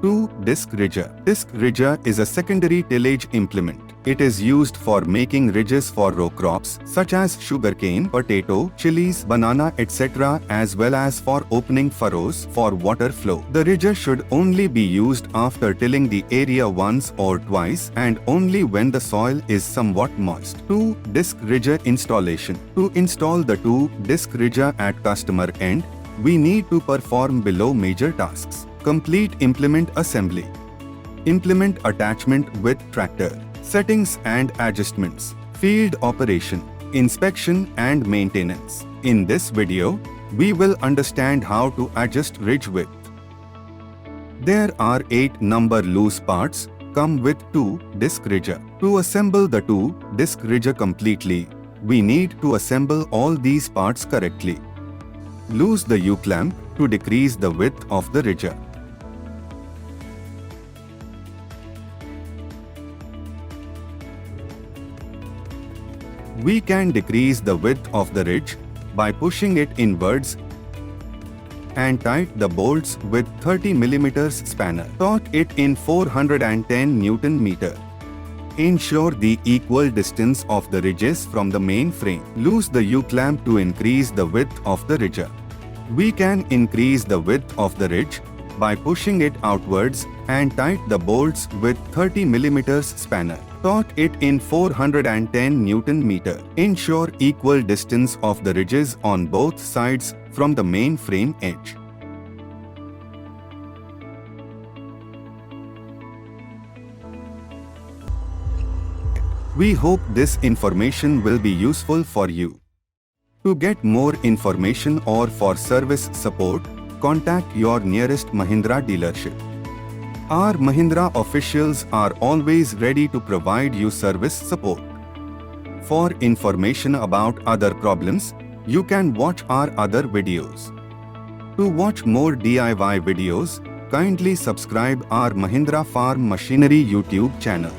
2. Disc ridger. Disc ridger is a secondary tillage implement. It is used for making ridges for row crops such as sugarcane, potato, chilies, banana, etc., as well as for opening furrows for water flow. The ridger should only be used after tilling the area once or twice and only when the soil is somewhat moist. 2. Disc ridger installation. To install the 2-disc ridger at customer end, we need to perform below major tasks. Complete implement assembly. Implement attachment with tractor. Settings and adjustments. Field operation. Inspection and maintenance. In this video, we will understand how to adjust ridge width. There are 8 number loose parts come with 2-disc ridger. To assemble the 2-disc ridger completely, we need to assemble all these parts correctly. Loose the U-clamp to decrease the width of the ridger. We can decrease the width of the ridge by pushing it inwards and tight the bolts with 30 mm spanner. Taut it in 410 Nm. Ensure the equal distance of the ridges from the main frame. Loose the U-clamp to increase the width of the ridger. We can increase the width of the ridge by pushing it outwards and tight the bolts with 30 mm spanner. Taut it in 410 Nm. Ensure equal distance of the ridges on both sides from the main frame edge. We hope this information will be useful for you. To get more information or for service support, contact your nearest Mahindra dealership. Our Mahindra officials are always ready to provide you service support. For information about other problems, you can watch our other videos. To watch more DIY videos, kindly subscribe our Mahindra Farm Machinery YouTube channel.